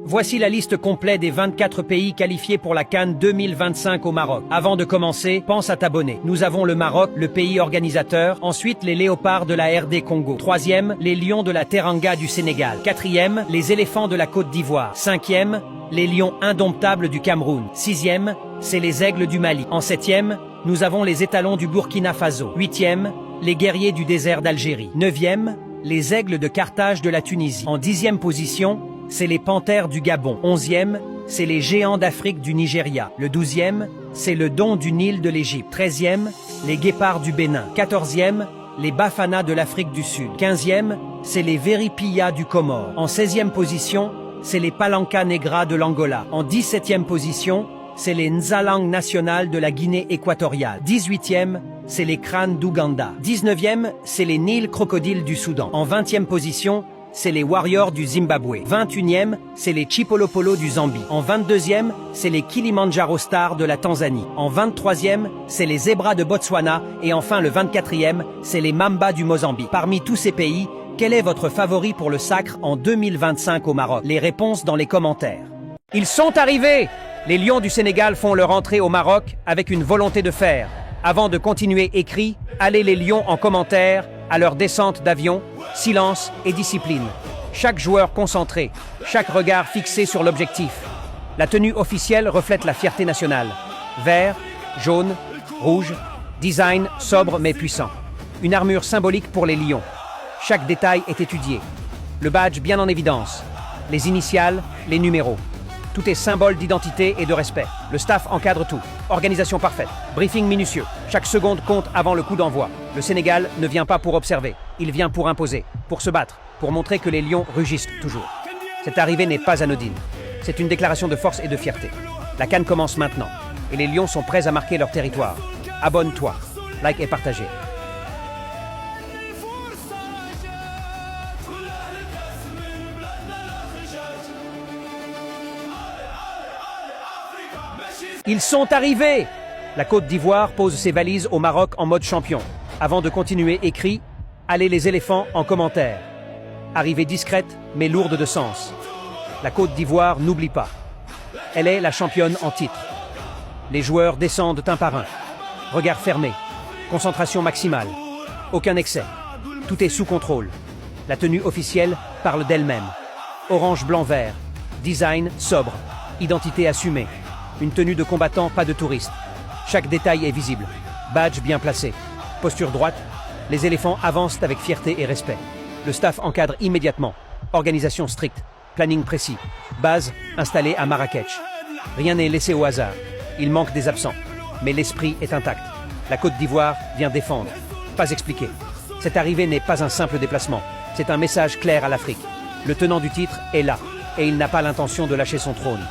Voici la liste complète des 24 pays qualifiés pour la CAN 2025 au Maroc. Avant de commencer, pense à t'abonner. Nous avons le Maroc, le pays organisateur. Ensuite, les léopards de la RD Congo. Troisième, les lions de la Teranga du Sénégal. Quatrième, les éléphants de la Côte d'Ivoire. Cinquième, les lions indomptables du Cameroun. Sixième, c'est les aigles du Mali. En septième, nous avons les étalons du Burkina Faso. Huitième, les guerriers du désert d'Algérie. Neuvième, les aigles de Carthage de la Tunisie. En dixième position, c'est les panthères du Gabon. 11e, c'est les géants d'Afrique du Nigeria. Le 12e, c'est le don du Nil de l'Égypte. 13e, les guépards du Bénin. 14e, les bafanas de l'Afrique du Sud. 15e, c'est les veripillas du Comore. En 16e position, c'est les palanca negras de l'Angola. En 17e position, c'est les Nzalang nationales de la Guinée équatoriale. 18e, c'est les crânes d'Ouganda. 19e, c'est les Nils crocodiles du Soudan. En 20e position, c'est les Warriors du Zimbabwe. 21e, c'est les Chipolopolo du Zambie. En 22e, c'est les Kilimanjaro Stars de la Tanzanie. En 23e, c'est les Zébras de Botswana. Et enfin, le 24e, c'est les Mamba du Mozambique. Parmi tous ces pays, quel est votre favori pour le sacre en 2025 au Maroc? Les réponses dans les commentaires. Ils sont arrivés! Les Lions du Sénégal font leur entrée au Maroc avec une volonté de fer. Avant de continuer écrit, allez les Lions en commentaire, à leur descente d'avion, silence et discipline. Chaque joueur concentré, chaque regard fixé sur l'objectif. La tenue officielle reflète la fierté nationale. Vert, jaune, rouge, design sobre mais puissant. Une armure symbolique pour les lions. Chaque détail est étudié. Le badge bien en évidence. Les initiales, les numéros. Tout est symbole d'identité et de respect. Le staff encadre tout. Organisation parfaite. Briefing minutieux. Chaque seconde compte avant le coup d'envoi. Le Sénégal ne vient pas pour observer. Il vient pour imposer, pour se battre, pour montrer que les lions rugissent toujours. Cette arrivée n'est pas anodine. C'est une déclaration de force et de fierté. La CAN commence maintenant. Et les lions sont prêts à marquer leur territoire. Abonne-toi. Like et partagez. Ils sont arrivés! La Côte d'Ivoire pose ses valises au Maroc en mode champion. Avant de continuer écrit, allez les éléphants en commentaire. Arrivée discrète, mais lourde de sens. La Côte d'Ivoire n'oublie pas. Elle est la championne en titre. Les joueurs descendent un par un. Regard fermé. Concentration maximale. Aucun excès. Tout est sous contrôle. La tenue officielle parle d'elle-même. Orange, blanc, vert. Design sobre. Identité assumée. Une tenue de combattant, pas de touriste. Chaque détail est visible. Badge bien placé. Posture droite. Les éléphants avancent avec fierté et respect. Le staff encadre immédiatement. Organisation stricte. Planning précis. Base installée à Marrakech. Rien n'est laissé au hasard. Il manque des absents. Mais l'esprit est intact. La Côte d'Ivoire vient défendre. Pas expliquer. Cette arrivée n'est pas un simple déplacement. C'est un message clair à l'Afrique. Le tenant du titre est là. Et il n'a pas l'intention de lâcher son trône.